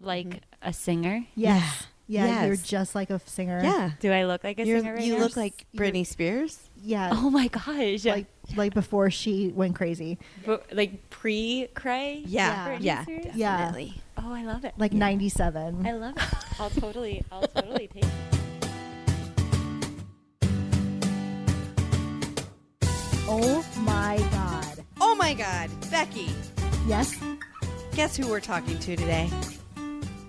like a singer? Yes. Yeah, Yes. you're just like a singer. Yeah. Do I look like a singer right You now? look like Britney Spears. Yeah. Oh my gosh. Like before she went crazy. Like pre-cray? Yeah. Britney Yeah. Spears? Yeah. Definitely. Oh, I love it. Like 97. I love it. I'll totally take it. Oh my God. Oh my God. Becky, Yes? guess who we're talking to today?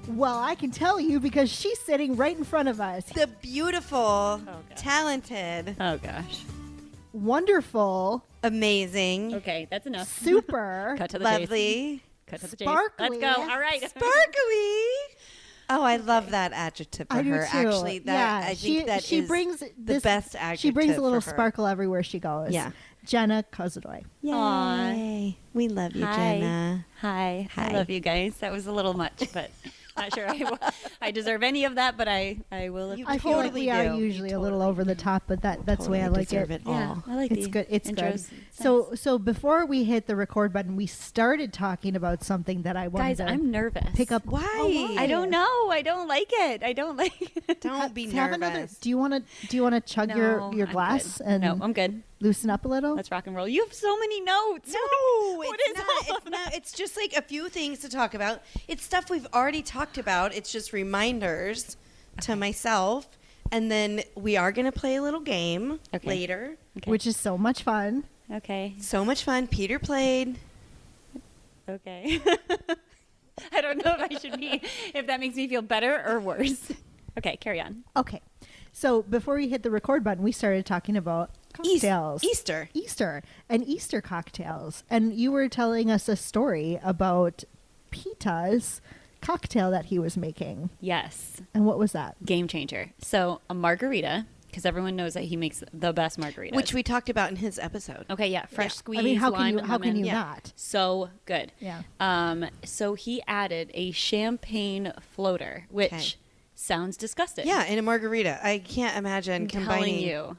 Well, I can tell you because she's sitting right in front of us. The beautiful, talented, Oh gosh. Wonderful, amazing, Okay, that's enough. super, Cut to the chase. lovely, Cut to the sparkly. chase. Let's go. All right. sparkly. Oh, I love that adjective for I do her. too. Actually, that I think that she is brings the this, best adjective. She brings a little for her. sparkle everywhere she goes. Yeah. Jenna Kozodoy. Yay. We love you, Hi. Jenna. Hi. Hi. I love you guys. That was a little much, but not sure I deserve any of that, but I will. You I feel like totally we are do. usually You a little totally over the top, but that's the way I Totally like deserve it. it all. Yeah, I like It's the good. It's intros. good. So before we hit the record button, we started talking about something that I wanted Guys, to I'm nervous. pick up. Why? Oh, I don't know. I don't like it. I don't like it. Don't be Have nervous. another. Do you want to chug your I'm glass good. and No, I'm good. loosen up a little? Let's rock and roll. You have so many notes. No, What it's is not. all It's of not. It's just like a few things to talk about. It's stuff we've already talked about. It's just reminders to myself. And then we are going to play a little game Okay. later. Okay. Which is so much fun. Okay. So much fun. Peter played. Okay. I don't know if that makes me feel better or worse. Okay, carry on. Okay. So before we hit the record button, we started talking about cocktails. Easter. Easter and Easter cocktails. And you were telling us a story about Pita's cocktail that he was making. Yes. And what was that? Game changer. So a margarita, because everyone knows that he makes the best margaritas. Which we talked about in his episode. Okay, yeah, fresh Yeah. squeeze. I mean, how lime and can lemon. you Yeah. not? So good. Yeah. So he added a champagne floater, which Okay. sounds disgusting. Yeah, in a margarita. I can't imagine I'm combining. telling you,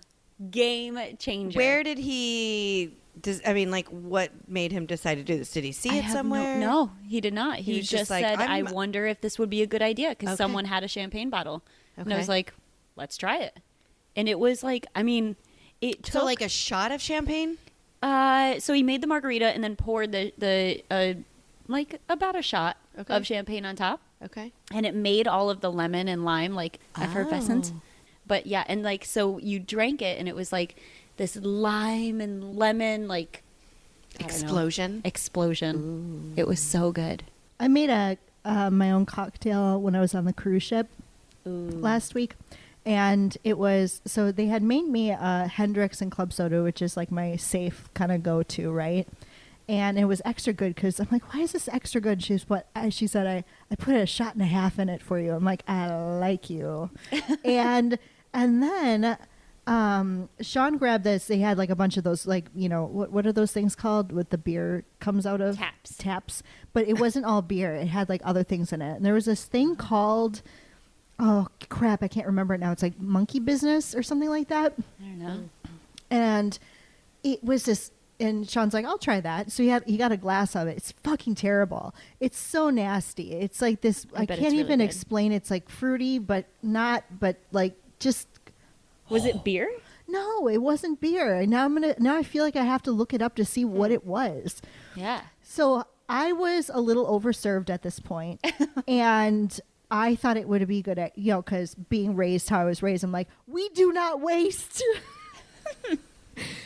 game changer. Where did he? What made him decide to do this? Did he see I it have somewhere? No, he did not. He was just just like, said, "I I'm- wonder if this would be a good idea," because Okay. someone had a champagne bottle, and I was Okay. like, "Let's try it." And it was like, I mean, it took So like a shot of champagne. So he made the margarita and then poured the like about a shot Okay. of champagne on top, Okay. and it made all of the lemon and lime like effervescent. Oh. But yeah, and like so you drank it, and it was like this lime and lemon like I don't know, explosion. It was so good. I made my own cocktail when I was on the cruise ship Ooh. last week. And it was, so they had made me a Hendrix and Club Soda, which is like my safe kind of go-to, right? And it was extra good because I'm like, why is this extra good? She said, I put a shot and a half in it for you. I'm like, I like you. and then Sean grabbed this. They had like a bunch of those, like, you know, what are those things called with the beer comes out of? Taps. But it wasn't all beer. It had like other things in it. And there was this thing called, oh crap, I can't remember it now. It's like monkey business or something like that. I don't know. And it was this, and Sean's like, I'll try that. So he got a glass of it. It's fucking terrible. It's so nasty. It's like this, I bet it's can't really even good. explain. It's like fruity, but like just. Was it beer? No, it wasn't beer. And now I feel like I have to look it up to see what it was. Yeah. So I was a little overserved at this point, and I thought it would be good at, you know, because being raised how I was raised, I'm like, we do not waste.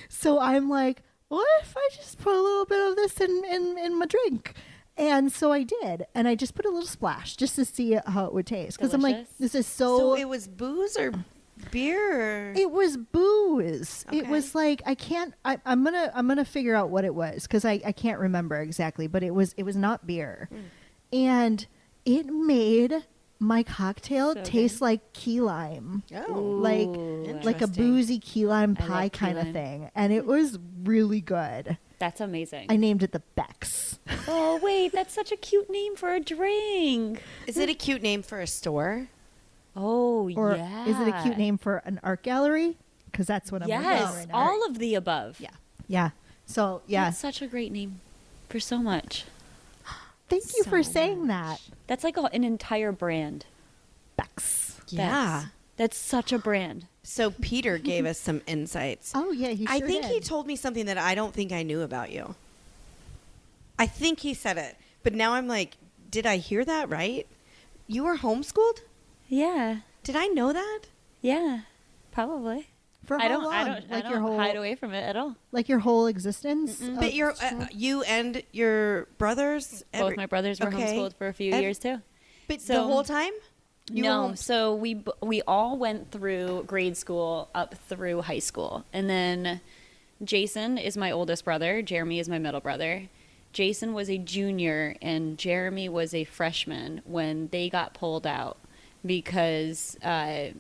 So I'm like, what if I just put a little bit of this in my drink? And so I did. And I just put a little splash just to see how it would taste. Because I'm like, Delicious. this is So it was booze or beer? It was booze. It Okay. was like I'm gonna figure out what it was because I can't remember exactly, but it was not beer, and it made my cocktail So taste good. like key lime, Oh. like Ooh. like a Interesting. boozy key lime I love pie key kind of lime. thing, and it was really good. That's amazing. I named it the Becks. Oh wait, that's such a cute name for a drink. Is it a cute name for a store? Oh Or yeah. is it a cute name for an art gallery? Because that's what I'm looking at Yes, right now. all of the above. Yeah. Yeah. So yeah, That's such a great name for so much. Thank you So for saying much. that. That's like an entire brand. Bex. Yeah. That's such a brand. So Peter gave us some insights. Oh, yeah, he sure I think did. he told me something that I don't think I knew about you. I think he said it, but now I'm like, did I hear that right? You were homeschooled? Yeah. Did I know that? Yeah. Probably. For how long? I don't hide away from it at all. Like your whole existence? Mm-mm. Oh, But sure. you and your brothers? Both my brothers were Okay. homeschooled for a few years too. But So- the whole time? You were No, so we all went through grade school up through high school, and then Jason is my oldest brother. Jeremy is my middle brother. Jason was a junior, and Jeremy was a freshman when they got pulled out because they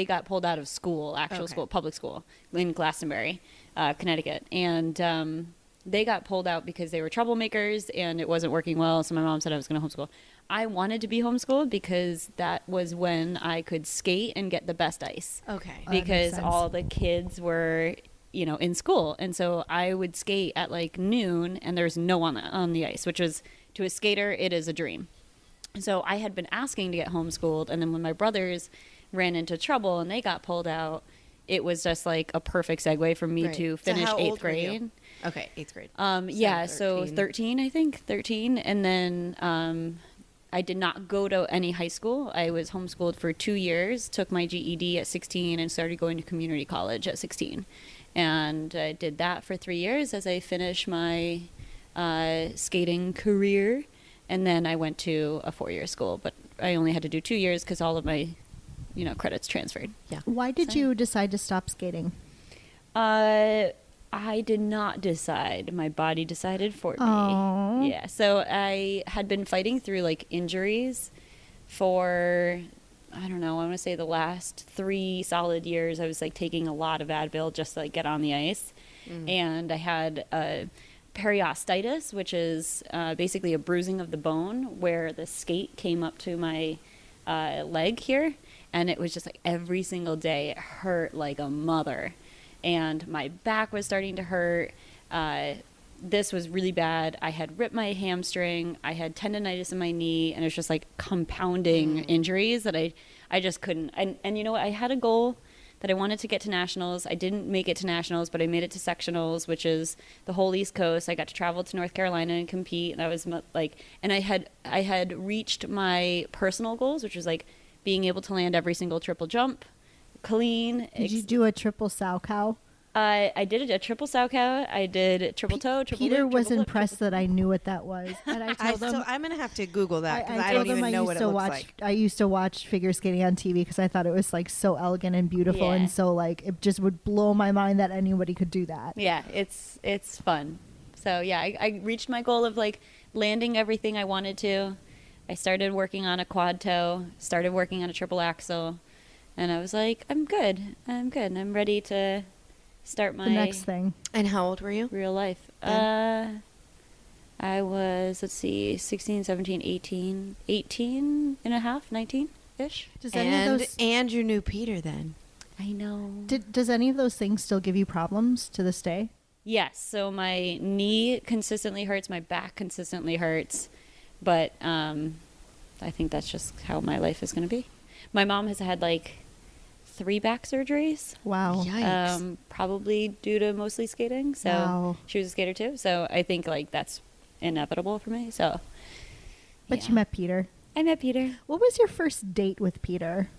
got pulled out of school, actual school, public school in Glastonbury, Connecticut, and they got pulled out because they were troublemakers and it wasn't working well. So my mom said I was going to homeschool. I wanted to be homeschooled because that was when I could skate and get the best ice. Okay. Oh, that makes Because sense. all the kids were, in school. And so I would skate at like noon and there's no one on the ice, which is, to a skater, it is a dream. So I had been asking to get homeschooled. And then when my brothers ran into trouble and they got pulled out, it was just like a perfect segue for me Right. to So finish how old eighth were you? grade. Okay, 8th grade. So 13, I think, 13. And then I did not go to any high school. I was homeschooled for 2 years, took my GED at 16, and started going to community college at 16. And I did that for 3 years as I finished my skating career. And then I went to a 4-year school, but I only had to do 2 years because all of my, credits transferred. Yeah. Why did So- you decide to stop skating? I did not decide. My body decided for me. Aw. Yeah. So I had been fighting through like injuries for, I don't know, I want to say the last 3 solid years. I was like taking a lot of Advil just to like get on the ice. And I had periostitis, which is basically a bruising of the bone where the skate came up to my leg here. And it was just like every single day it hurt like a mother. And my back was starting to hurt. This was really bad. I had ripped my hamstring. I had tendonitis in my knee, and it was just like compounding injuries that I just couldn't. And you know what? I had a goal that I wanted to get to nationals. I didn't make it to nationals, but I made it to sectionals, which is the whole East Coast. I got to travel to North Carolina and compete. And I was like, and I had reached my personal goals, which was like being able to land every single triple jump clean. Did you do a triple sow cow? I did a triple sow cow. I did triple toe, triple Peter loop, was triple flip, impressed that I knew what that was. And I told him... I'm going to have to Google that because I told don't him even know what it looks like. I used to watch figure skating on TV because I thought it was like so elegant and beautiful, Yeah. and so like it just would blow my mind that anybody could do that. Yeah, it's fun. So yeah, I reached my goal of like landing everything I wanted to. I started working on a quad toe, started working on a triple axel, and I was like, I'm good. I'm ready to start my The next thing. And how old were you? real life. Yeah. I was, 16, 17, 18 and a half, 19-ish. Does any of those And you knew Peter then. I know. does any of those things still give you problems to this day? Yes. So my knee consistently hurts. My back consistently hurts. But I think that's just how my life is going to be. My mom has had like 3 back surgeries. Wow. Yikes. Probably due to mostly skating. So Wow. she was a skater too. So I think like that's inevitable for me. So. But yeah. you met Peter. I met Peter. What was your first date with Peter?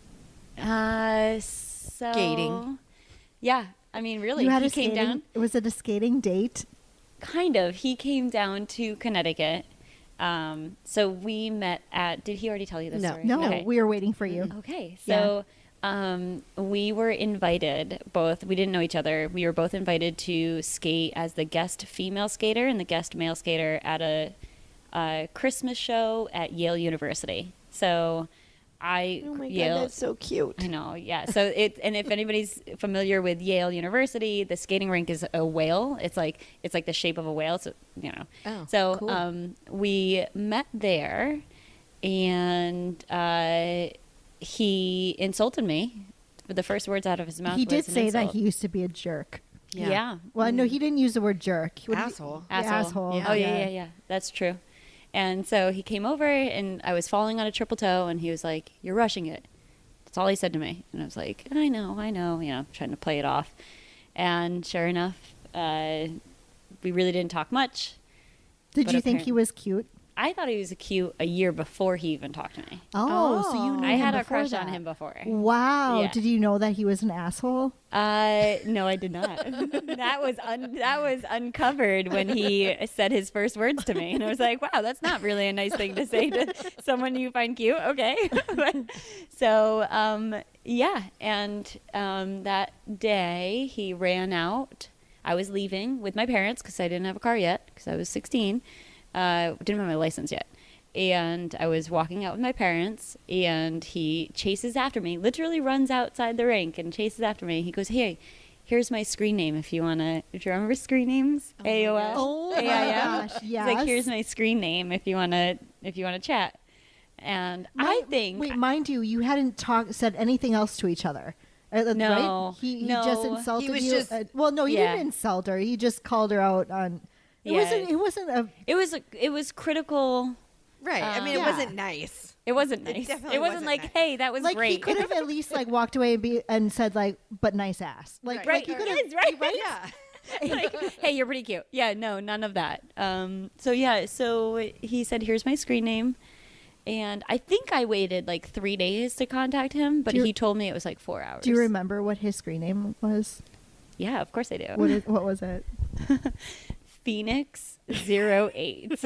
Skating. Yeah. I mean, really, You had he a came skating, down. Was it a skating date? Kind of. He came down to Connecticut. So we met at. Did he already tell you this No. story? No, Okay. we were waiting for you. Okay. So we were invited both. We didn't know each other. We were both invited to skate as the guest female skater and the guest male skater at a Christmas show at Yale University. So Oh my Yale, God, that's so cute. I know, yeah. So and if anybody's familiar with Yale University, the skating rink is a whale. It's like the shape of a whale. So Oh, So cool. we met there, and he insulted me. The first words out of his mouth. He was did an say that insult. he used to be a jerk. Yeah. Well, no, he didn't use the word jerk. Asshole. Asshole. Yeah. Oh, yeah. That's true. And so he came over, and I was falling on a triple toe, and he was like, "You're rushing it." That's all he said to me. And I was like, I know, trying to play it off. And sure enough, we really didn't talk much. Did But you think he was cute? I thought he was cute a year before he even talked to me. Oh, so you knew I him had a before crush that. on him before. Wow. Yeah. Did you know that he was an asshole? No, I did not. that was uncovered when he said his first words to me, and I was like, "Wow, that's not really a nice thing to say to someone you find cute." Okay, so yeah, and that day he ran out. I was leaving with my parents because I didn't have a car yet because I was 16. Didn't have my license yet. And I was walking out with my parents, and he chases after me, literally runs outside the rink and chases after me. He goes, "Hey, here's my screen name if you remember screen names? AOL? Oh my AIM? gosh, He's yes. like, "Here's my screen name if you wanna chat." And I think Wait, mind you hadn't said anything else to each other. No. Right? He No. just insulted He was you. just- Well, no, he Yeah. didn't insult her. He just called her out on. It Yeah. wasn't a. it was critical. Right. I mean, it Yeah. wasn't nice. It wasn't nice. definitely It wasn't wasn't like, nice. "Hey, that was Like great." he could have at least like walked away and said like, "But nice ass." Like, Right. he could Yes, right. Yeah. Like, "Hey, you're pretty cute." Yeah, no, none of that. So he said, "Here's my screen name," and I think I waited like 3 days to contact him, but Do you- he told me it was like 4 hours. Do you remember what his screen name was? Yeah, of course I do. What was it? Phoenix 08.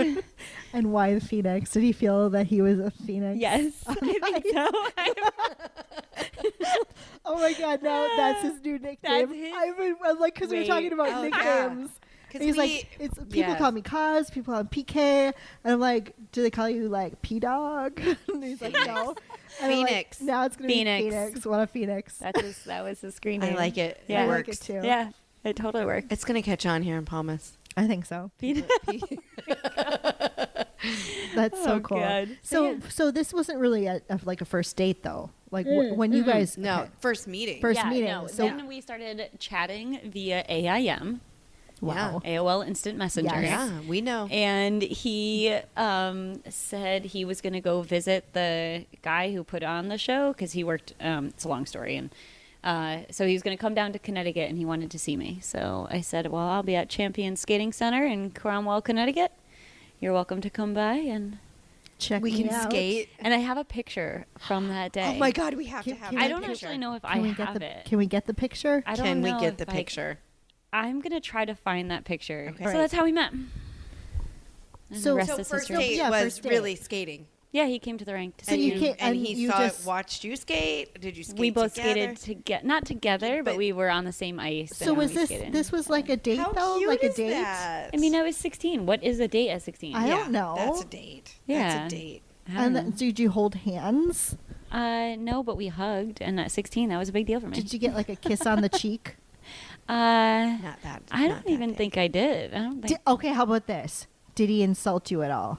And why the Phoenix? Did he feel that he was a Phoenix? Yes, I think so. Oh my God! Now that's his new nickname. That's his- I'm like, because we were talking about Oh, yeah. nicknames. 'Cause He's we- like, it's people yeah. call me Kaz, people call me PK, and I'm like, do they call you like P Dog? And he's like, no. And I'm like, Phoenix. now it's gonna be Phoenix. Phoenix. What a Phoenix! That was his screen I name. like it. Yeah. It I like works. it too. Yeah, it totally worked. It's going to catch on here in Palmas. I think so. That's so Oh, cool. God. So this wasn't really like a first date though. Like when you guys No, okay. first meeting. First Yeah, meeting. no, So then we started chatting via AIM, wow. AOL Instant Messenger. Yes. Yeah, we know. And he said he was going to go visit the guy who put on the show because he worked. It's a long story, and so he was going to come down to Connecticut, and he wanted to see me. So I said, "Well, I'll be at Champion Skating Center in Cromwell, Connecticut. You're welcome to come by and." Check We me can out. skate. And I have a picture from that day. Oh my God, we have Can- to have can that I don't picture. actually know if Can I we get have the it. Can we get the picture? I don't Can we know get the if I- picture? I'm gonna try to find that picture. Okay. So that's how we met. And So- the rest So is first history. date Yeah, was first date. really skating. Yeah, he came to the rink to So see you me. can't- and and he you just- watched you skate. Did you skate We both together? skated not together, but But- we were on the same ice. So and was we this skated. this was like a date How though? cute Like a is date? that? I mean, I was 16. What is a date at 16? I don't know. That's a date. Yeah. That's a date. I And don't then, did you hold hands? know. No, but we hugged, and at 16, that was a big deal for me. Did you get like a kiss on the cheek? Not that. I not don't that even day. think I did. I don't think. Okay, how about this? Did he insult you at all?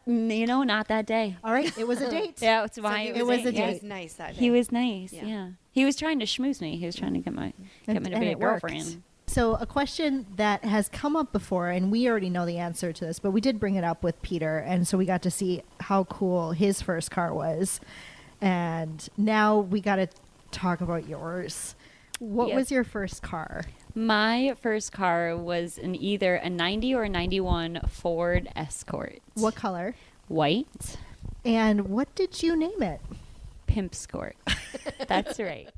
Not that day. All right, it was a date. Yeah, it's So why he it was was a he date. was nice that day. He was nice. Yeah. Yeah. He was trying to schmooze me. He was trying to get me to And be a it worked. girlfriend. So a question that has come up before, and we already know the answer to this, but we did bring it up with Peter, and so we got to see how cool his first car was. And now we got to talk about yours. What Yes. was your first car? My first car was either a 90 or a 91 Ford Escort. What color? White. And what did you name it? Pimp Skort. That's right.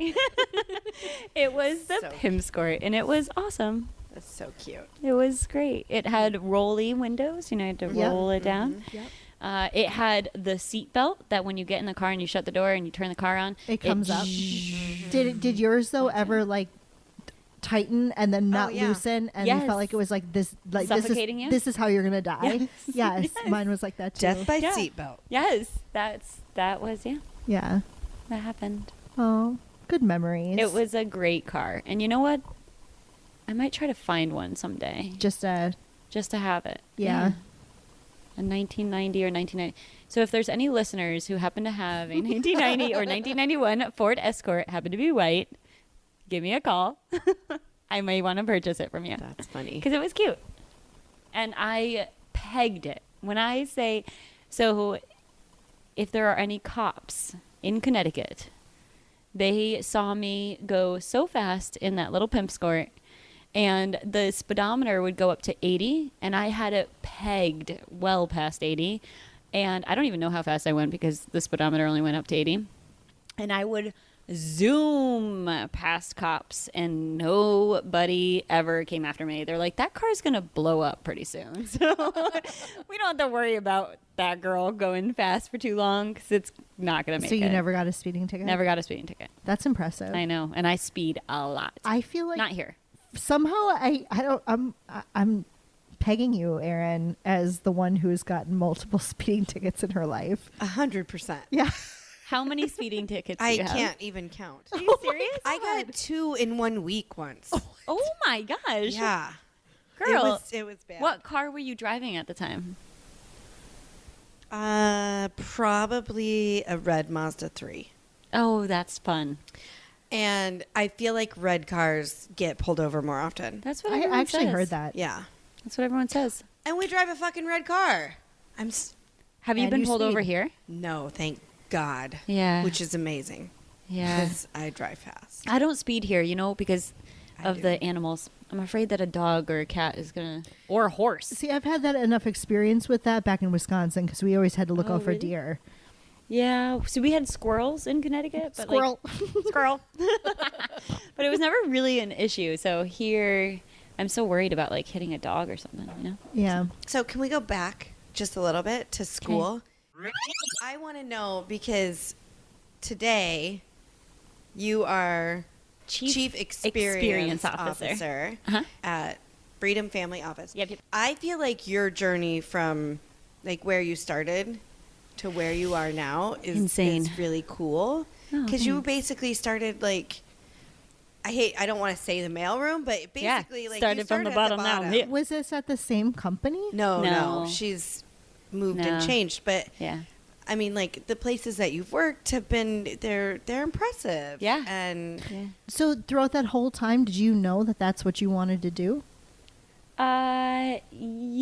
It was the So Pimp Skort, and it was awesome. That's so cute. It was great. It had rolly windows. You had to Yeah. roll it down. Yep. It had the seat belt that when you get in the car and you shut the door and you turn the car on, It comes up. Did yours though ever like tighten and then not yeah. loosen and you Yes. felt like it was like this Suffocating you? this is how you're gonna die? Yes. Yes, mine was like that too. Death by Yeah. seatbelt. Yes, that was Yeah. that happened. Oh, good memories. It was a great car, and you know what? I might try to find one someday just a just to have it. yeah. A 1990 or 1990. So if there's any listeners who happen to have a 1990 or 1991 Ford Escort, happen to be white, give me a call. I may want to purchase it from you. That's funny. Because it was cute. And I pegged it. When I say, so if there are any cops in Connecticut, they saw me go so fast in that little pimp skirt, and the speedometer would go up to 80, and I had it pegged well past 80. And I don't even know how fast I went because the speedometer only went up to 80. And I would zoom past cops, and nobody ever came after me. They're like, that car's going to blow up pretty soon. So we don't have to worry about that girl going fast for too long because it's not going to make it. So you never got a speeding ticket? Never got a speeding ticket. That's impressive. I know. And I speed a lot. I feel like not here. Somehow I'm pegging you, Erin, as the one who's gotten multiple speeding tickets in her life. 100%. Yeah. How many speeding tickets do I you have? can't even count. Are you serious? I got 2 in 1 week once. Oh my gosh. Yeah. Girl, It was bad. what car were you driving at the time? Probably a red Mazda 3. Oh, that's fun. And I feel like red cars get pulled over more often. That's what I everyone actually says. heard that. Yeah. That's what everyone says. And we drive a fucking red car. Have you And been you pulled over speed. here? No, thank God. Yeah. Which is amazing. Yeah. Because I drive fast. I don't speed here, because I of do. the animals. I'm afraid that a dog or a cat is going to, or a horse. See, I've had that enough experience with that back in Wisconsin because we always had to look Oh, out for really? deer. Yeah. So we had squirrels in Connecticut. But Squirrel. Squirrel. But it was never really an issue. So here, I'm so worried about hitting a dog or something, Yeah. So can we go back just a little bit to school? I want to know because today you are Chief Experience Officer Uh-huh. at Freedom Family Office. Yep. I feel like your journey from where you started to where you are now is Insane. is really cool Oh, because you thanks. basically started I don't want to say the mailroom, but basically started you from the at bottom now. Yeah. Was this at the same company? No, No. she's moved No. and changed, but Yeah. I mean, the places that you've worked have been they're impressive. Yeah. And Yeah. So throughout that whole time, did you know that that's what you wanted to do?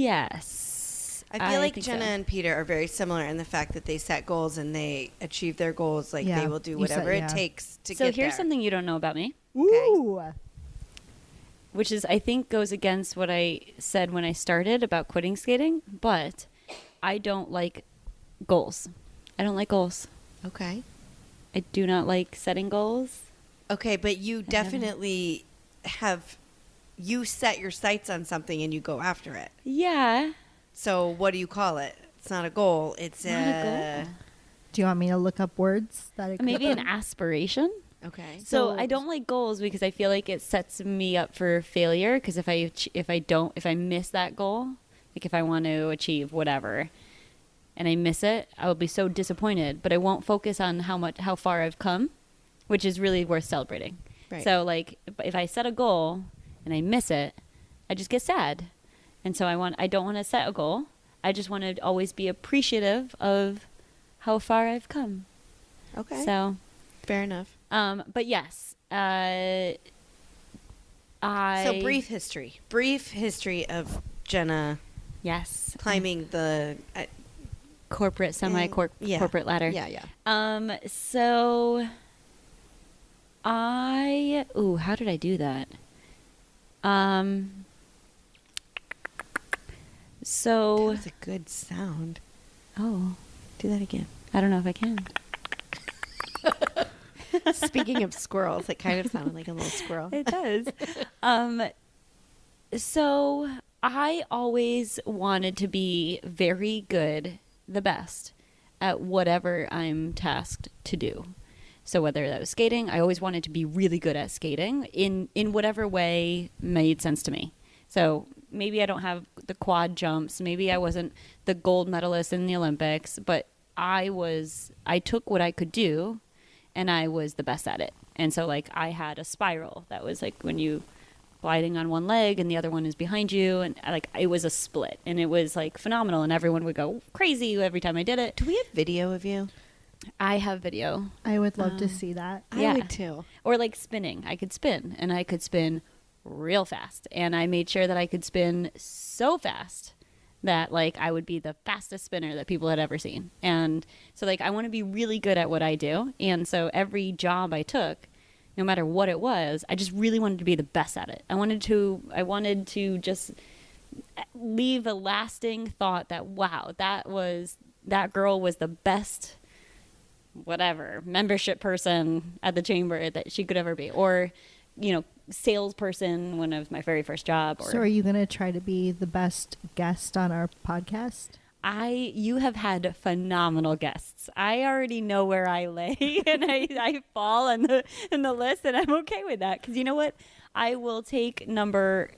Yes. I feel like think Jenna so. and Peter are very similar in the fact that they set goals and they achieve their goals. Yeah, They will do you said- whatever yeah. it takes to So get here's there. something you don't know about me, Ooh. which is I think goes against what I said when I started about quitting skating, but I don't like goals. I don't like goals. Okay. I do not like setting goals. Okay, but you never- definitely you set your sights on something and you go after it. Yeah. So what do you call it? It's not a goal. It's Not a goal. Do you want me to look up words that it could Maybe an be? aspiration. Okay. So So- I don't like goals because I feel like it sets me up for failure. Because if I miss that goal, if I want to achieve whatever, and I miss it, I will be so disappointed. But I won't focus on how far I've come, which is really worth celebrating. Right. So if I set a goal and I miss it, I just get sad. And so I don't want to set a goal. I just want to always be appreciative of how far I've come. Okay. So. Fair enough. But yes, So brief history of Jenna Yes, climbing the corporate yeah. corporate ladder. Yeah. So how did I do that? So That was a good sound. oh, Do that again. I don't know if I can. Speaking of squirrels, it kind of sounded like a little squirrel. It does. So I always wanted to be very good, the best, at whatever I'm tasked to do. So whether that was skating, I always wanted to be really good at skating in whatever way made sense to me. So maybe I don't have the quad jumps, maybe I wasn't the gold medalist in the Olympics, but I took what I could do and I was the best at it. And so I had a spiral that was when you gliding on one leg and the other one is behind you, and it was a split, and it was phenomenal, and everyone would go crazy every time I did it. Do we have video of you? I have video. I would love to see that. Yeah. I would too. Or spinning. I could spin, and I could spin real fast. And I made sure that I could spin so fast that like I would be the fastest spinner that people had ever seen. And so like I want to be really good at what I do. And so every job I took, no matter what it was, I just really wanted to be the best at it. I wanted to just leave a lasting thought that, wow, that girl was the best whatever membership person at the chamber that she could ever be, or salesperson when it was my very first job. So are you going to try to be the best guest on our podcast? You have had phenomenal guests. I already know where I lay and I fall in the list, and I'm okay with that. Because you know what? I will take number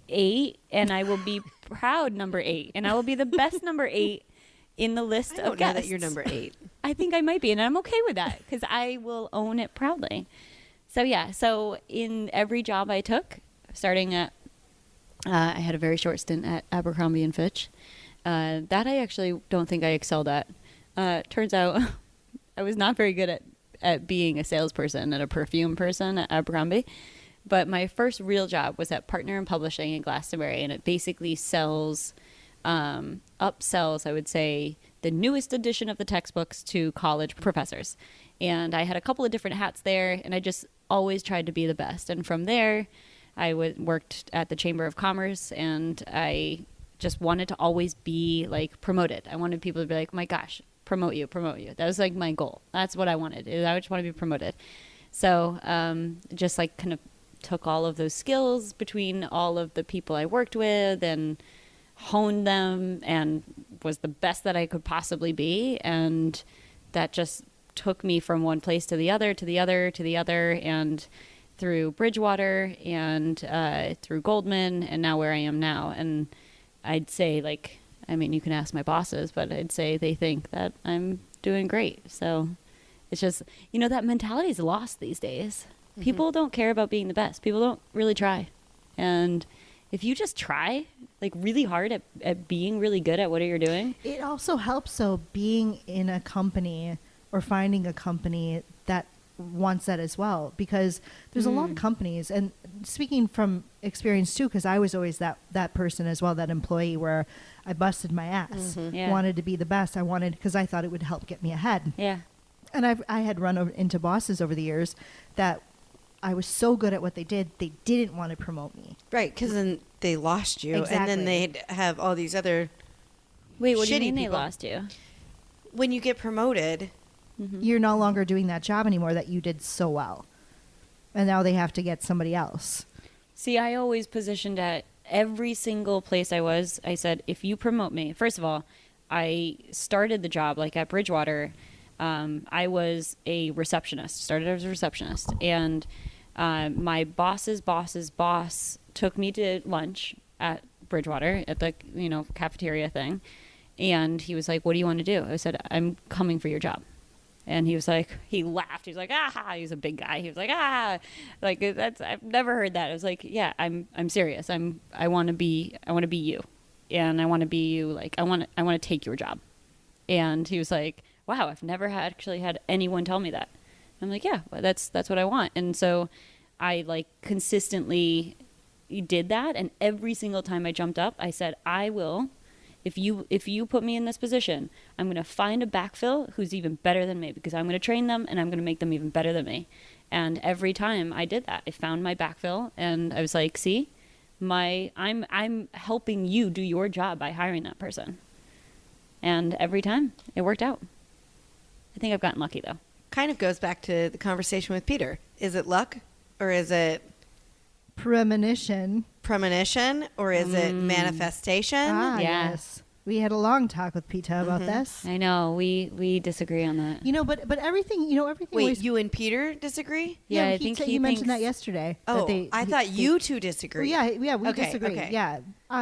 8 and I will be proud number 8, and I will be the best number 8 in the list I of don't know guests. that you're number 8. I think I might be, and I'm okay with that because I will own it proudly. So yeah, so in every job I took, starting at, I had a very short stint at Abercrombie and Fitch. That I actually don't think I excelled at. Turns out I was not very good at being a salesperson and a perfume person at Abercrombie. But my first real job was at Partner in Publishing in Glastonbury, and it basically sells, upsells, I would say, the newest edition of the textbooks to college professors. And I had a couple of different hats there, and I just always tried to be the best. And from there, I worked at the Chamber of Commerce, and I just wanted to always be like promoted. I wanted people to be like, my gosh, promote you. That was like my goal. That's what I wanted. I just want to be promoted. So just like kind of took all of those skills between all of the people I worked with and honed them and was the best that I could possibly be. And that just took me from one place to the other, to the other, to the other, and through Bridgewater and through Goldman, and now where I am now. And I'd say, like, I mean, you can ask my bosses, but I'd say they think that I'm doing great. So it's just, that mentality is lost these days. Mm-hmm. People don't care about being the best. People don't really try. And if you just try, like, really hard at being really good at what you're doing. It also helps, so being in a company or finding a company that wants that as well, because there's a lot of companies, and speaking from experience too, because I was always that person as well, that employee where I busted my ass, wanted to be the best. I wanted, because I thought it would help get me ahead. Yeah. And I had run into bosses over the years that I was so good at what they did, they didn't want to promote me. Right, because then they lost you, Exactly. and then they'd have all these other Wait, what do you mean people. they lost you? When you get promoted, you're no longer doing that job anymore that you did so well. And now they have to get somebody else. See, I always positioned at every single place I said, if you promote me, first of all, I started the job, like at Bridgewater, I was a receptionist, started as a receptionist. And my boss's boss took me to lunch at Bridgewater at the, cafeteria thing. And he was like, what do you want to do? I said, I'm coming for your job. And he was like, he laughed. He was like, ah, he was a big guy. He was like, ah, like I've never heard that. I was like, yeah, I'm serious. I want to be you. And I want to be you. Like, I want to take your job. And he was like, wow, I've never actually had anyone tell me that. I'm like, yeah, well, that's what I want. And so I like consistently did that. And every single time I jumped up, I said, I will. If you put me in this position, I'm going to find a backfill who's even better than me, because I'm going to train them and I'm going to make them even better than me. And every time I did that, I found my backfill, and I was like, see, I'm helping you do your job by hiring that person. And every time it worked out. I think I've gotten lucky though. kind of goes back to the conversation with Peter. Is it luck, or is it premonition, or is it manifestation? Ah, Yeah. yes. We had a long talk with Pita about this. I know we disagree on that. You know, but everything, everything. Wait, always, you and Peter disagree? Yeah, I he think said- he you mentioned thinks- that yesterday. Oh, that I thought you two disagree. Yeah, we Okay, disagree. okay. Yeah.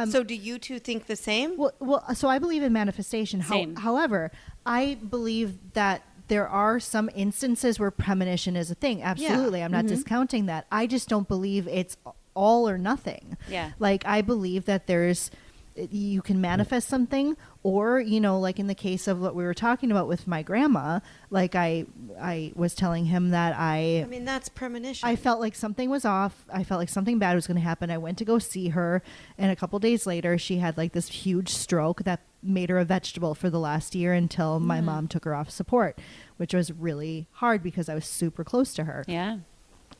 So do you two think the same? Well, so I believe in manifestation. Same. However, I believe that there are some instances where premonition is a thing. Absolutely. I'm not discounting that. I just don't believe it's all or nothing. Yeah. Like, I believe that there's you can manifest something, or, you know, like in the case of what we were talking about with my grandma, like I was telling him that I mean, that's premonition. I felt like something was off. I felt like something bad was going to happen. I went to go see her, and a couple days later, she had like this huge stroke that made her a vegetable for the last year until my mom took her off support, which was really hard because I was super close to her. Yeah.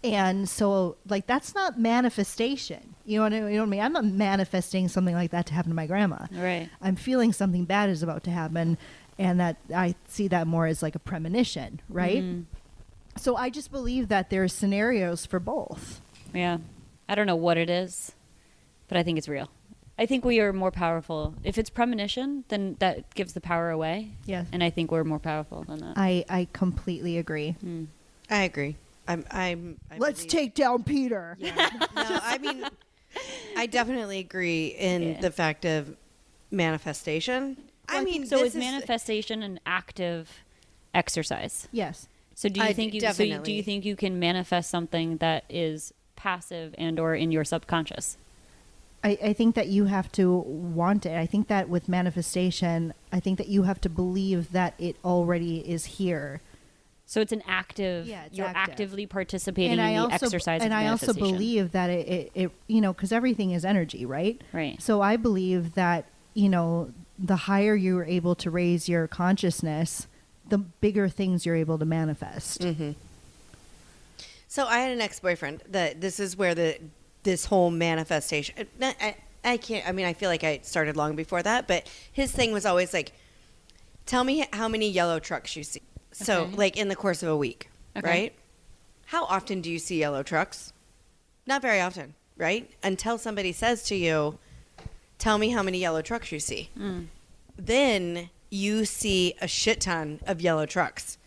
And so, like, that's not manifestation. You know what I mean? I'm not manifesting something like that to happen to my grandma. Right. I'm feeling something bad is about to happen, and that I see that more as like a premonition, right? So I just believe that there's scenarios for both. Yeah. I don't know what it is, but I think it's real. I think we are more powerful. If it's premonition, then that gives the power away. Yes. And I think we're more powerful than that. I completely agree. I agree. Let's take down Peter. Yeah. No, I mean, I definitely agree in the fact of manifestation. Well, I mean, so is manifestation an active exercise? Yes. So do you think do you think you can manifest something that is passive and or in your subconscious? I think that you have to want it. I think that with manifestation, I think that you have to believe that it already is here. So it's an active, you're actively participating in the exercise of manifestation. And I also believe that it you know, because everything is energy, right? Right. So I believe that, you know, the higher you're able to raise your consciousness, the bigger things you're able to manifest. Mm-hmm. So I had an ex-boyfriend that this is where this whole manifestation, I can't, I mean, I feel like I started long before that, but his thing was always like, tell me how many yellow trucks you see. So, like, in the course of a week, right? How often do you see yellow trucks? Not very often, right? Until somebody says to you, tell me how many yellow trucks you see. Then you see a shit ton of yellow trucks.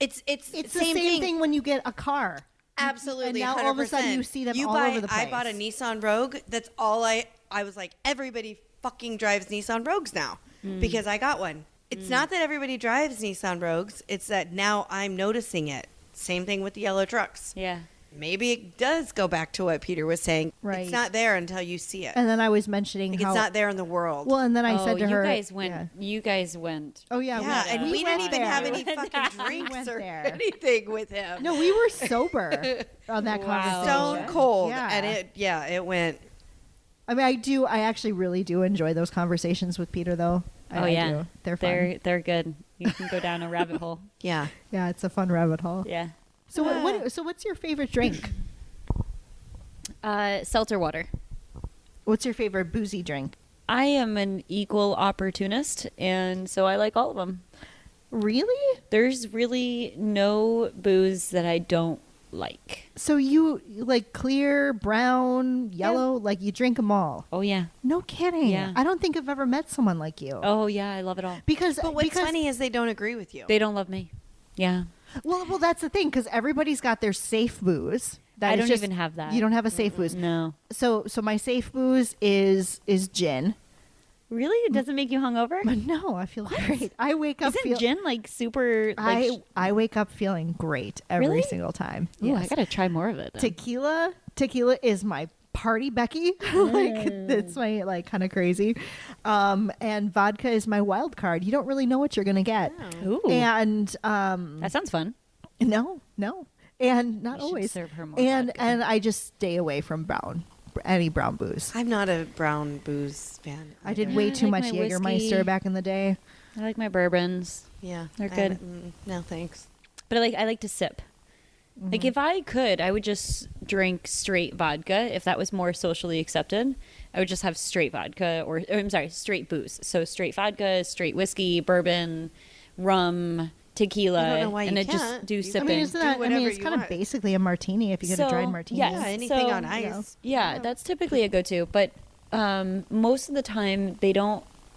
It's the same thing when you get a car. Absolutely, and now 100%. all of a sudden you see them all over the place. I bought a Nissan Rogue. That's all I was like, everybody fucking drives Nissan Rogues now because I got one. It's not that everybody drives Nissan Rogues. It's that now I'm noticing it. Same thing with the yellow trucks. Yeah. Maybe it does go back to what Peter was saying. Right. It's not there until you see it. And then I was mentioning like how it's not there in the world. Well, and then I said to her, you guys went. Oh yeah, yeah, and we didn't even have any there. fucking drinks or anything with him. No, we were sober on that conversation. Stone cold, yeah. and it went. I mean, I actually really do enjoy those conversations with Peter, though. I do. They're fun. They're good. You can go down a rabbit hole. Yeah, yeah, it's a fun rabbit hole. Yeah. So what's your favorite drink? Seltzer water. What's your favorite boozy drink? I am an equal opportunist, and so I like all of them. Really? There's really no booze that I don't like. So you like clear, brown, yellow, like you drink them all? Oh, yeah. No kidding. Yeah. I don't think I've ever met someone like you. Oh, yeah, I love it all. But what's funny is they don't agree with you. They don't love me. Yeah. Well, that's the thing, because everybody's got their safe booze. I don't even have that. You don't have a safe booze? No. So my safe booze is gin. Really? It doesn't make you hungover? No, I feel great. I wake up. Isn't gin like super? Like I wake up feeling great every really? single time. Oh, Yes. I gotta try more of it. Then. Tequila is my party Becky. Like it's my like kind of crazy. And vodka is my wild card. You don't really know what you're gonna get. Ooh. And that sounds fun. No, and not You should always. serve her more and vodka. and I just stay away from any brown booze. I'm not a brown booze fan. I did either. way I too like much my Jägermeister whiskey. back in the day. I like my bourbons. Yeah, They're good. No, thanks. But I like to sip. Like if I could, I would just drink straight vodka. If that was more socially accepted, I would just have straight vodka or I'm sorry, straight booze. So straight vodka, straight whiskey, bourbon, rum, tequila, I don't know why you and I can't. just do You- sipping. I mean, it's you kind of want. basically a martini if you get a dried martini. yes. Yeah, anything So, on ice. Yeah, that's typically a go-to. But most of the time,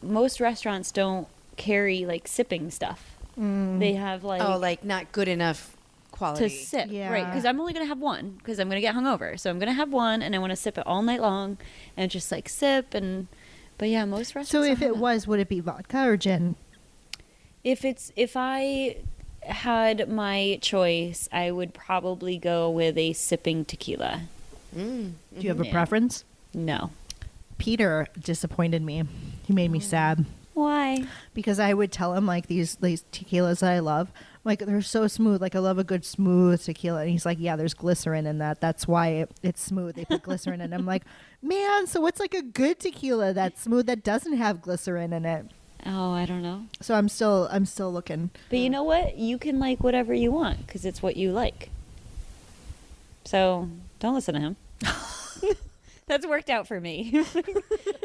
most restaurants don't carry like sipping stuff. They have like not good enough quality. to sip, Yeah. right? Because I'm only gonna have one because I'm gonna get hungover. So I'm gonna have one, and I want to sip it all night long, and just like sip and. But yeah, most restaurants. So don't if have it that. was, would it be vodka or gin? If I had my choice, I would probably go with a sipping tequila. Do you have a preference? No. Peter disappointed me. He made me sad. Why? Because I would tell him like these tequilas that I love, like they're so smooth. Like I love a good smooth tequila, and he's like, "Yeah, there's glycerin in that. That's why it's smooth. They put glycerin in." I'm like, "Man, so what's like a good tequila that's smooth that doesn't have glycerin in it?" Oh, I don't know. So I'm still looking. But you know what? You can like whatever you want because it's what you like. So don't listen to him. That's worked out for me.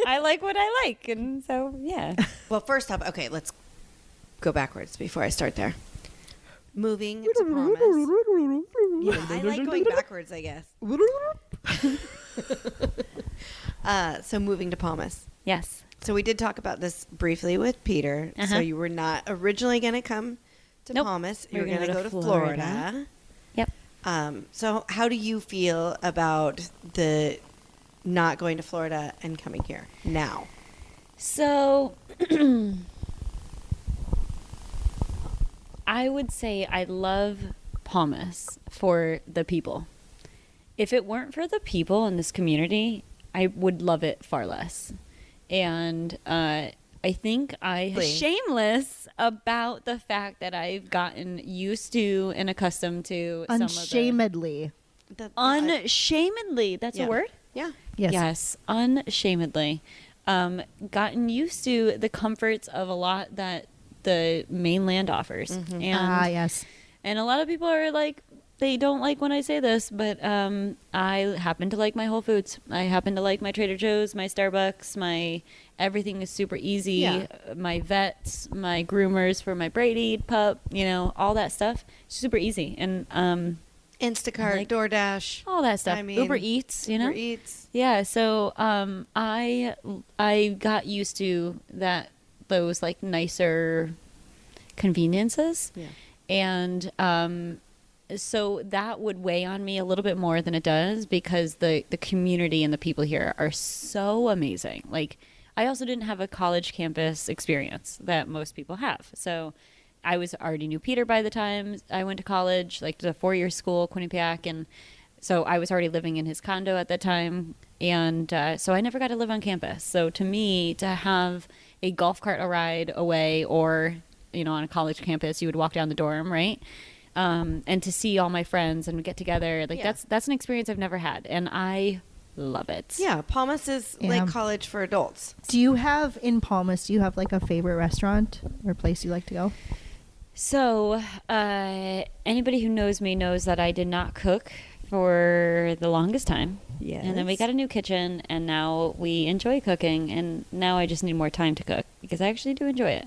I like what I like, and so yeah. Well, first off, okay, let's go backwards before I start there. Moving to Palmas. Yeah, I like going backwards, I guess. So moving to Palmas. Yes. So we did talk about this briefly with Peter. So you were not originally going to come to Palmas. You were going to go to Florida. Yep. So how do you feel about the not going to Florida and coming here now? So I would say I love Palmas for the people. If it weren't for the people in this community, I would love it far less. And I think I'm shameless about the fact that I've gotten used to and accustomed to Unshamedly. Unshamedly. That's a word? Yeah. Yes. Unshamedly. Gotten used to the comforts of a lot that the mainland offers. Mm-hmm. And, yes. And a lot of people are like, they don't like when I say this, but I happen to like my Whole Foods. I happen to like my Trader Joe's, my Starbucks, my everything is super easy. Yeah. My vets, my groomers for my Brady pup, all that stuff. Super easy. And Instacart, DoorDash, all that stuff. I mean, Uber Eats, Uber Eats. Yeah, so I got used to those like nicer conveniences. Yeah. And so that would weigh on me a little bit more than it does because the community and the people here are so amazing. Like, I also didn't have a college campus experience that most people have. So I already knew Peter by the time I went to college, like the 4-year school, Quinnipiac. And so I was already living in his condo at that time. And so I never got to live on campus. So to me, to have a golf cart ride away or, on a college campus, you would walk down the dorm, right? And to see all my friends and get together, like that's an experience I've never had, and I love it. Yeah, Palmas is like college for adults. Do you have in Palmas? Do you have like a favorite restaurant or place you like to go? So anybody who knows me knows that I did not cook for the longest time. Yes. And then we got a new kitchen, and now we enjoy cooking, and now I just need more time to cook because I actually do enjoy it.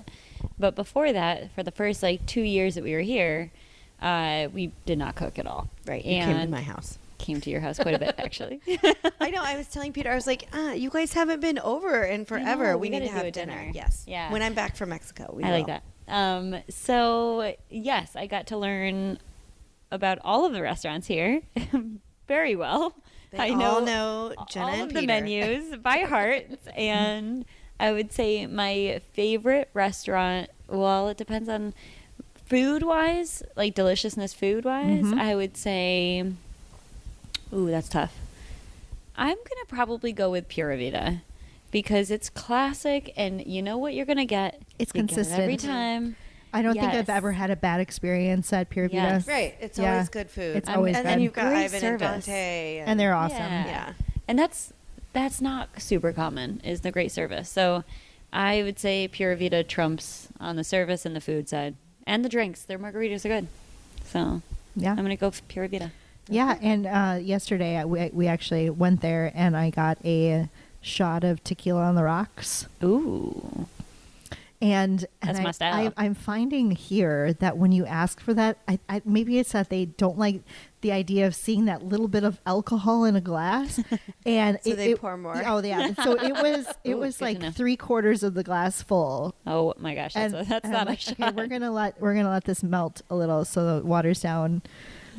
But before that, for the first 2 years that we were here, we did not cook at all. Right. You came to my house. Came to your house quite a bit, actually. I know. I was telling Peter, I was like, you guys haven't been over in forever. We need to have dinner. Yes. Yeah. When I'm back from Mexico, we I like that. So, yes, I got to learn about all of the restaurants here very well. I know Jenna all and of Peter. the menus by heart. And I would say my favorite restaurant, well, it depends on food-wise, like deliciousness food-wise, I would say, ooh, that's tough. I'm going to probably go with Pura Vida because it's classic and you know what you're going to get. It's You consistent. get it every time. I don't think I've ever had a bad experience at Pura Vida. Yes. Right. It's always good food. It's always and good. then you've got Great Ivan service. and Dante. And they're awesome. Yeah. And that's not super common, is the great service. So I would say Pura Vida trumps on the service and the food side. And the drinks. Their margaritas are good. So Yeah. I'm going to go for Pura Vida. Yeah, and yesterday we actually went there, and I got a shot of tequila on the rocks. Ooh. And That's my style. I'm finding here that when you ask for that, I maybe it's that they don't like the idea of seeing that little bit of alcohol in a glass, and So they pour more. Oh yeah, so it Ooh, was good to know. like 3/4 of the glass full. Oh my gosh, that's And not I'm a like, shot. okay, we're gonna let this melt a little so the water's down,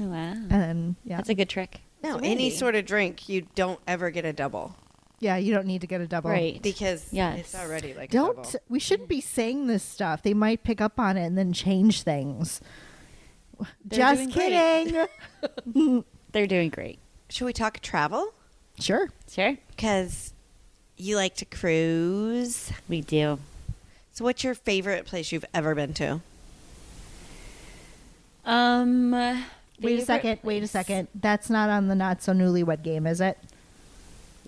Oh, wow. and then That's a good trick. No, It's any handy. sort of drink, you don't ever get a double yeah, you don't need to get a double. Right. because Yes. it's already like a Don't double. we shouldn't be saying this stuff. They might pick up on it and then change things. They're Just doing great. kidding. They're doing great. Should we talk travel? Sure. Sure. Because you like to cruise. We do. So what's your favorite place you've ever been to? Wait a second. That's not on the Not So Newlywed Game, is it?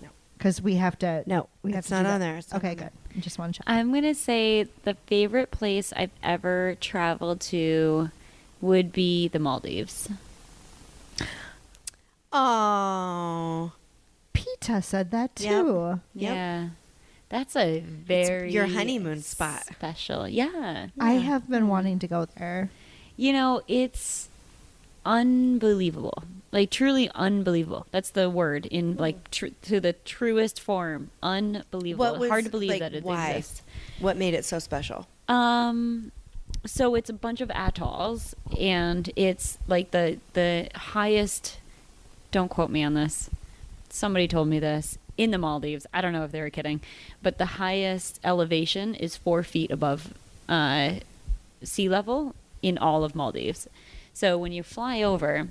No. Because we have to. No, we have it's to not do on that. there. It's not Okay, on good. there. I just want to check. I'm going to say the favorite place I've ever traveled to would be the Maldives. Oh. Peta said that too. Yep. Yeah. That's a very your honeymoon spot. Special. Yeah. I have been wanting to go there. You know, it's unbelievable. Like truly unbelievable. That's the word in like to the truest form. Unbelievable. Hard to believe that it exists. What made it so special? So it's a bunch of atolls, and it's like the highest. Don't quote me on this. Somebody told me this in the Maldives. I don't know if they were kidding, but the highest elevation is 4 feet above sea level in all of Maldives. So when you fly over,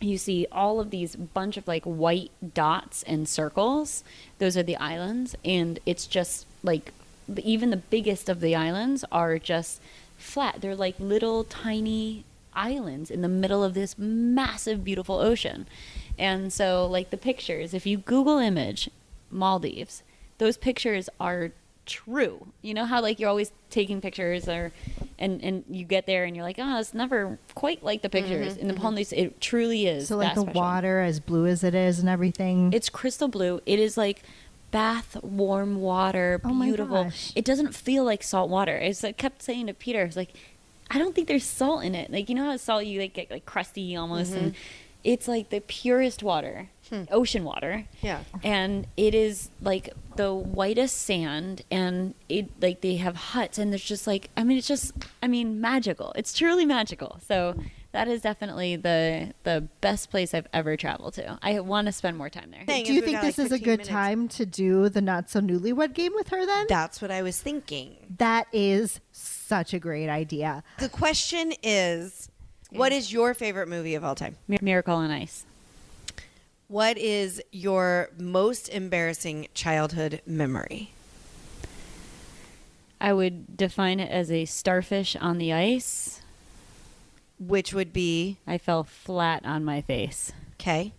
you see all of these bunch of like white dots and circles. Those are the islands, and it's just like even the biggest of the islands are just flat. They're like little tiny islands in the middle of this massive, beautiful ocean. And so like the pictures, if you Google image Maldives, those pictures are true. You know how like you're always taking pictures and you get there and you're like, oh, it's never quite like the pictures. In the Maldives, it truly is. So like that the special. water as blue as it is and everything. It's crystal blue. It is like bath warm water, Oh my beautiful. gosh. It doesn't feel like salt water. I kept saying to Peter, I was like, I don't think there's salt in it. Like, you know how salt you like get like crusty almost, and it's like the purest water, ocean water. Yeah. And it is like the whitest sand, and it like they have huts, and there's just like it's magical. It's truly magical. So that is definitely the best place I've ever traveled to. I want to spend more time there. Dang, Do you we think got, this like, is a 15 good minutes. time to do the Not So Newlywed Game with her then? That's what I was thinking. That is such a great idea. The question is, what is your favorite movie of all time? Miracle on Ice. What is your most embarrassing childhood memory? I would define it as a starfish on the ice. Which would be, I fell flat on my face. okay,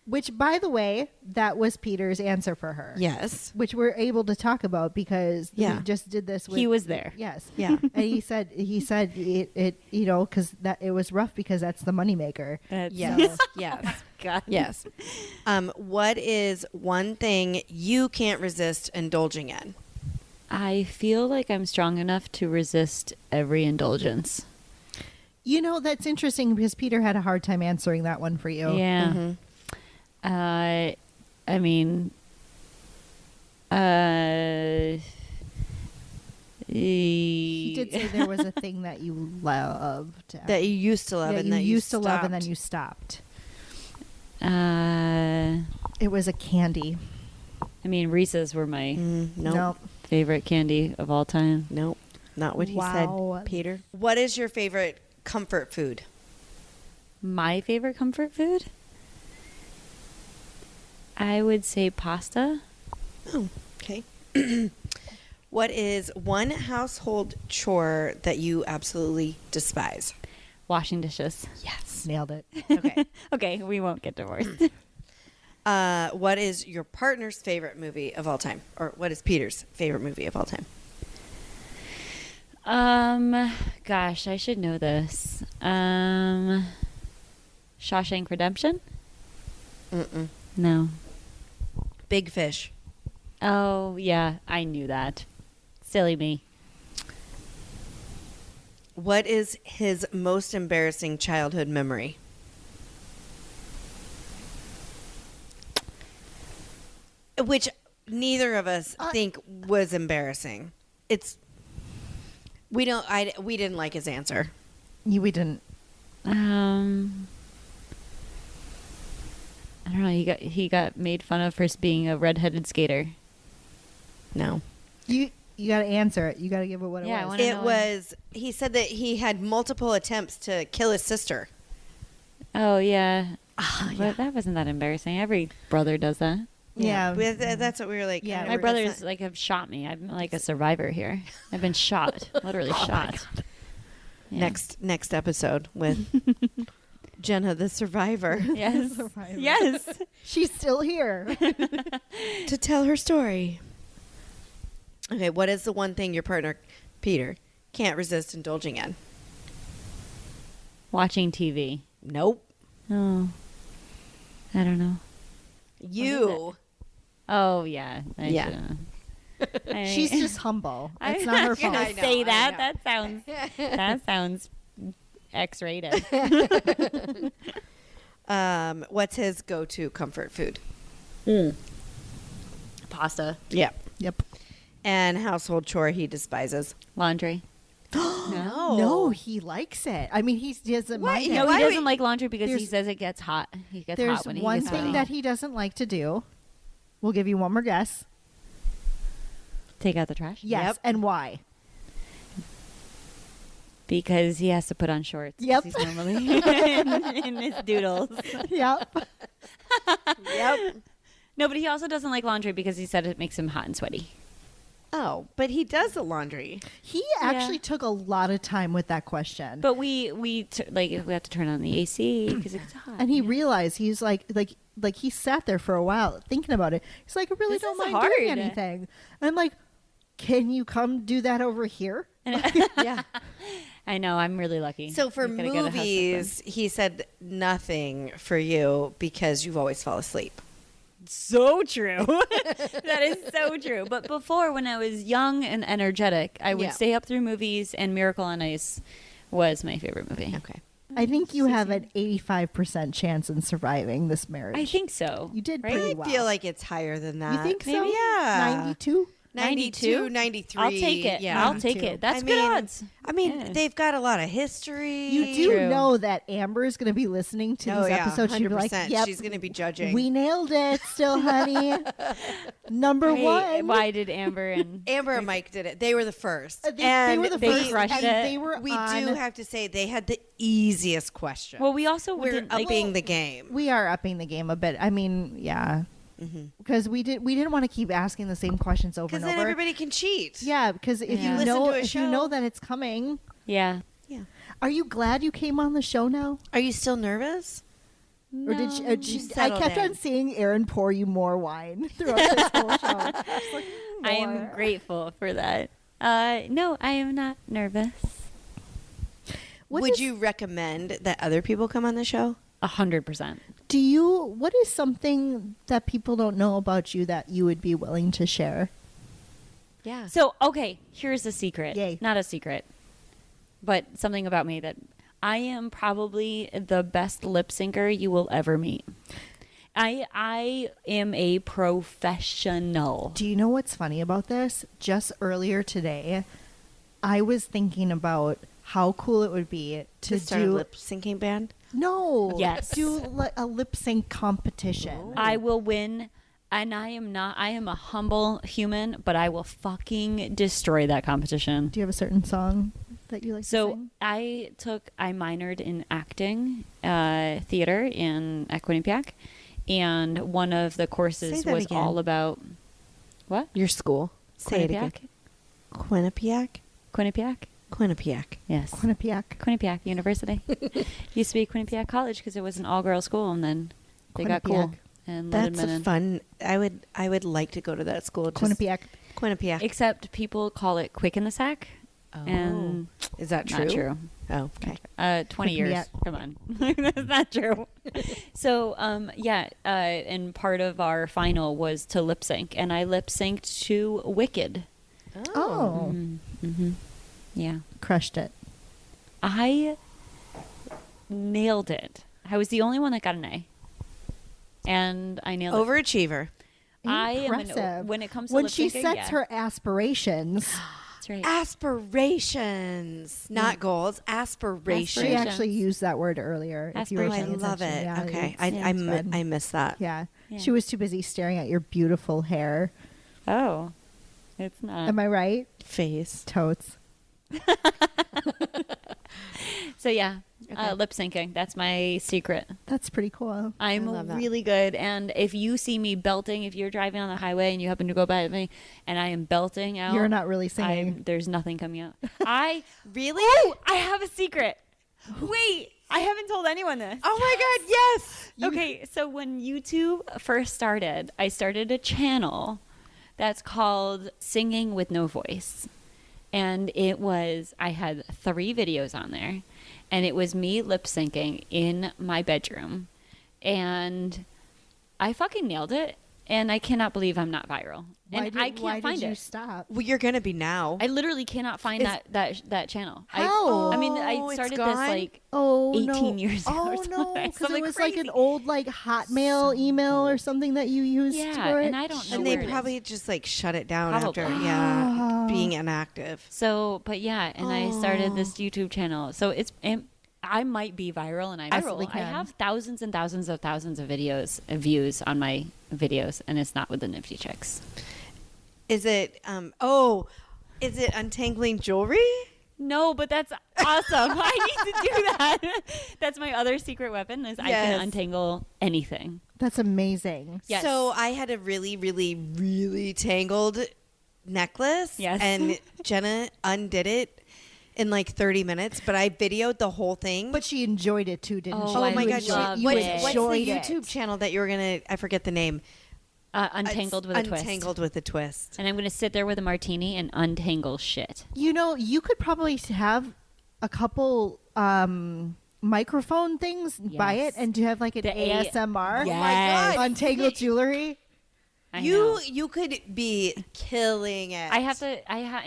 Which, by the way, that was Peter's answer for her. yes. Which we're able to talk about because Yeah. we just did this with... He was there. Yes. Yeah. And he said it you know, because that it was rough because that's the moneymaker. Yes. Yes. God. Yes. What is one thing you can't resist indulging in? I feel like I'm strong enough to resist every indulgence. You know, that's interesting because Peter had a hard time answering that one for you. Yeah. Mm-hmm. I mean, He did say there was a thing that you loved. That you used to love yeah, and you that you used to love and then stopped. you stopped. I It was a candy. mean, Reese's were my Nope. Nope. favorite candy of all time. Nope. Not what he Wow. said, Peter. What is your favorite comfort food? My favorite comfort food? I would say pasta. Oh, okay. What is one household chore that you absolutely despise? Washing dishes. Yes. Nailed it. Okay. Okay, we won't get divorced. What is your partner's favorite movie of all time? Or what is Peter's favorite movie of all time? Gosh, I should know this. Shawshank Redemption? Mm-mm. No. Big Fish. Oh, yeah, I knew that. Silly me. What is his most embarrassing childhood memory? Which neither of us think was embarrassing. We didn't like his answer. We didn't. I don't know. He got made fun of for being a redheaded skater. No. You got to answer it. You got to give it what Yeah, I it was. wanna It know. was, he said that he had multiple attempts to kill his sister. Oh yeah. Ah, But that wasn't that embarrassing. Every brother does that. Yeah. That's what we were like. Yeah. kinda My were brothers just like have shot me. I'm like a survivor here. I've been shot, literally shot. Yeah. next episode with Jenna the survivor. Yes. Survivor. Yes. She's still here. To tell her story. Okay, what is the one thing your partner, Peter, can't resist indulging in? Watching TV. Nope. Oh. I don't know. You. Oh yeah. Yeah. She's just humble. It's I'm not her not gonna fault. I know, say I that. know. That sounds X-rated. What's his go-to comfort food? Pasta. Yep. Yep. And household chore he despises. Laundry. No, he likes it. I mean, he doesn't Why- mind no, it. No, he Why doesn't would- like laundry because he There's- says it gets hot. He gets There's hot when he one gets thing ready. that he doesn't like to do. We'll give you one more guess. Take out the trash. Yes, Yep. and why? Because he has to put on shorts. 'cause Yep. He's normally in his doodles. Yep. Yep. No, but he also doesn't like laundry because he said it makes him hot and sweaty. Oh, but he does the laundry. He actually took a lot of time with that question. But we have to turn on the AC because it's hot. And he realized he's like he sat there for a while thinking about it. He's like, I really This don't is mind doing hard. anything. And I'm like, can you come do that over here? Yeah. I know. I'm really lucky. So for We gotta get a house movies, he said nothing for you because you've always fall asleep. so true. That is so true. But before, when I was young and energetic, I would Yeah. stay up through movies, and Miracle on Ice was my favorite movie. Okay. I think you have an 85% chance in surviving this marriage. I think so. You did right? pretty I well. feel like it's higher than that. You think so? Maybe? Yeah. 92? 92, 93. I'll take it. Yeah. I'll take it. That's I good mean- odds. I mean, Yeah. they've got a lot of history. You do True. know that Amber is going to be listening to Oh, these yeah, episodes. She'd be like, 100%. yep, She's going to be judging. we nailed it still, honey. Number Wait, one. why did Amber and Amber and Mike did it. They were the first. They And were the they first. crushed and it. They were we on, do have to say they had the easiest question. Well, we also we're didn't like upping the game. We are upping the game a bit. I mean, yeah. Because we didn't want to keep asking the same questions over Because and then over. everybody can cheat. Yeah, because if Yeah. you Listen know to a if you show. know that it's coming, Yeah. Yeah. are you glad you came on the show now? Are you still nervous? Or did you, You I settled kept in. on seeing Aaron pour you more wine throughout this whole show. It's like, I am more. grateful for that. No, I am not nervous. What Would is- you recommend that other people come on the show? 100%. What is something that people don't know about you that you would be willing to share? Yeah. So, okay, here's a secret. Yay. Not a secret, but something about me that I am probably the best lip syncer you will ever meet. I am a professional. Do you know what's funny about this? Just earlier today, I was thinking about how cool it would be to start a do lip syncing band. no, Yes. do a lip sync competition. I will win, and I am a humble human, but I will fucking destroy that competition. Do you have a certain song that you like to So sing? I minored in acting, theater at Quinnipiac, and one of the courses Say that was again. all about what? Your school. Say it again. Quinnipiac? Quinnipiac? Quinnipiac. Yes. Quinnipiac. Quinnipiac University. Used to be Quinnipiac College because it was an all-girl school, and then they got cool Quinnipiac. and let That's admin a in. fun. I would like to go to that school. Just- Quinnipiac. Quinnipiac. Except people call it quick in the sack, and Is that true? not true. Oh, okay. 20 years. Quinnipiac. Come on. That's not true. So, and part of our final was to lip sync, and I lip synced to Wicked. Oh, Mm-hmm. Yeah. crushed it. I nailed it. I was the only one that got an A. And I nailed it. Overachiever. I am Impressive. when it comes to when lip she syncing, sets yeah. her aspirations, That's right. Aspirations, not goals. Aspirations. she actually used that word earlier. If you were Oh, I paying love attention. it. Yeah, Okay, it's good. I miss that. Yeah. Yeah. She was too busy staring at your beautiful hair. Oh. It's not. Am I right? Face. Totes. So yeah, Okay. lip syncing. That's my secret. That's pretty cool. I'm really good. And if you see me belting, if you're driving on the highway and you happen to go by me and I am belting out. You're not really singing. There's nothing coming out. Really? Oh, I have a secret. Wait, I haven't told anyone this. Oh my God, yes. Okay, so when YouTube first started, I started a channel that's called Singing with No Voice. And I had 3 videos on there. And it was me lip syncing in my bedroom. And I fucking nailed it. And I cannot believe I'm not viral. And I can't find it. Why did you stop? Well, you're going to be now. I literally cannot find that channel. How? I mean, I started this like 18 years ago. Oh, or something. no. Because it was crazy. like an old like Hotmail email or something that you used for it. And I don't know And where they it probably is. just like shut it down Probably. after being inactive. So, but yeah, and I started this YouTube channel. So I might be viral, and I'm Absolutely viral. I can. have thousands and thousands of videos, views on my videos, and it's not with the nifty chicks. Is it is it untangling jewelry? No, but that's awesome. I need to do that. That's my other secret weapon is I can untangle anything. That's amazing. Yes. So I had a really, really, really tangled necklace. Yes. And Jenna undid it in like 30 minutes, but I videoed the whole thing. But she enjoyed it too, didn't Oh, she? oh I my loved God. it. What's the enjoyed it. YouTube channel that you were going to, I forget the name. Untangled with a twist. Untangled with a twist. And I'm going to sit there with a martini and untangle shit. You know, you could probably have a couple microphone things by it and to have like an ASMR. Yes. Oh my God. Untangled jewelry. I know. You could be killing it. I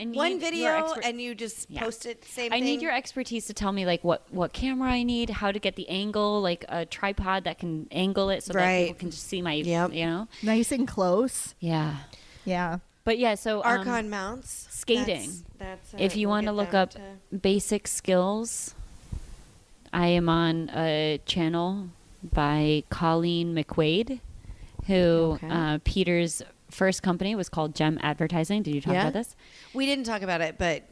need one your video and you just post it same thing. I need your expertise to tell me like what camera I need, how to get the angle, like a tripod that can angle it so that people can just see my, you know, Nice and close. Yeah. Yeah. But yeah, so Archon mounts, skating. That's if you want to look up basic skills, I am on a channel by Colleen McQuaid, who Peter's first company was called Gem Advertising. Did you talk about this? We didn't talk about it, but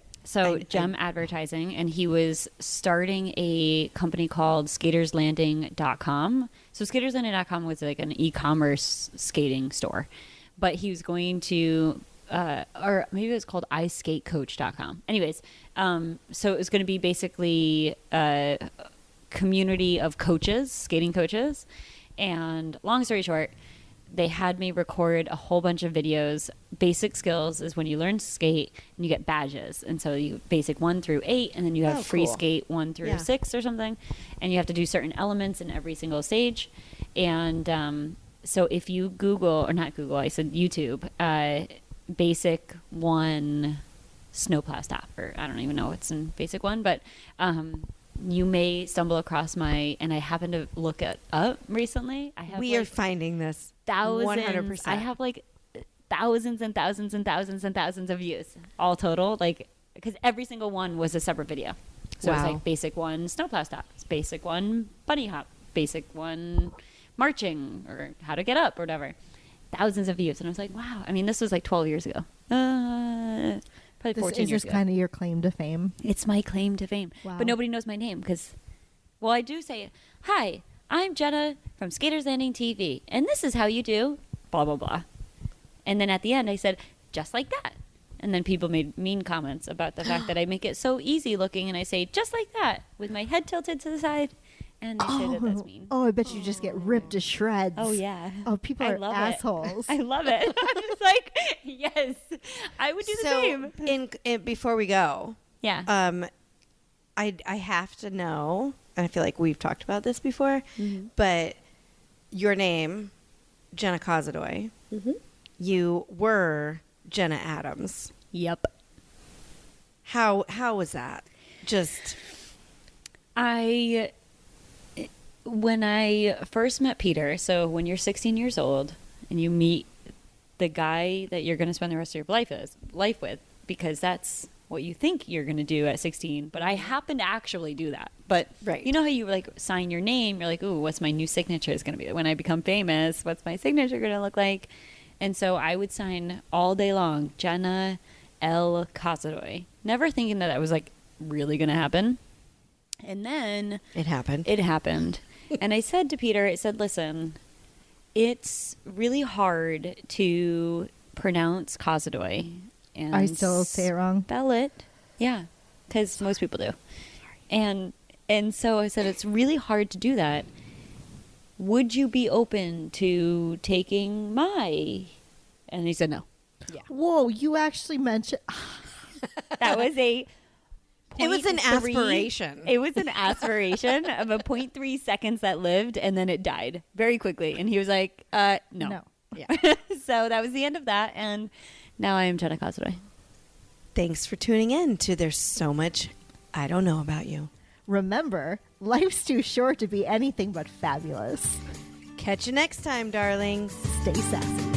Gem Advertising, and he was starting a company called SkatersLanding.com. So SkatersLanding.com was like an e-commerce skating store, but he was going to, or maybe it was called iSkateCoach.com. Anyways, so it was going to be basically a community of coaches, skating coaches, and long story short, they had me record a whole bunch of videos. Basic skills is when you learn to skate and you get badges. And so you basic 1 through 8, and then you have free skate 1 through 6 or something. And you have to do certain elements in every single stage. And so if you Google, or not Google, I said YouTube, basic 1 snowplow stop, or I don't even know what's in basic 1, but you may stumble across and I happened to look it up recently. We are finding this. Thousands. 100%. I have like thousands and thousands and thousands and thousands of views all total, like because every single one was a separate video. So it's like basic 1 snowplow stop, basic 1 bunny hop, basic 1 marching, or how to get up or whatever. Thousands of views, and I was like, wow. I mean, this was like 12 years ago. Probably 14 years ago. Is this kind of your claim to fame? It's my claim to fame. Wow. But nobody knows my name because, well, I do say, hi, I'm Jenna from Skaters Landing TV, and this is how you do blah, blah, blah. And then at the end, I said, just like that. And then people made mean comments about the fact that I make it so easy looking, and I say, just like that, with my head tilted to the side. And they say that that's mean. Oh, I bet you just get ripped to shreds. Oh, yeah. Oh, people are assholes. I love it. I'm just like, yes, I would do the same. In before we go, Yeah. I have to know, and I feel like we've talked about this before, but your name, Jenna Kozodoy, you were Jenna Adams. Yep. How was that? Just when I first met Peter, so when you're 16 years old and you meet the guy that you're going to spend the rest of your life with, because that's what you think you're going to do at 16. But I happened to actually do that. But you know how you like sign your name? You're like, ooh, what's my new signature is going to be? When I become famous, what's my signature going to look like? And so I would sign all day long, Jenna L. Kozodoy, never thinking that was like really going to happen. And then it happened. And I said to Peter, I said, listen, it's really hard to pronounce Kozodoy. And I still say it wrong. Spell it. Yeah, because most people do. And so I said, it's really hard to do that. Would you be open to taking my? And he said no. Yeah. Whoa, you actually mentioned. That was a. It was an aspiration. It was an aspiration of a 0.3 seconds that lived, and then it died very quickly. And he was like, no. No. Yeah. So that was the end of that. And now I am Jenna Kozodoy. Thanks for tuning in to There's So Much I Don't Know About You. Remember, life's too short to be anything but fabulous. Catch you next time, darlings. Stay sassy.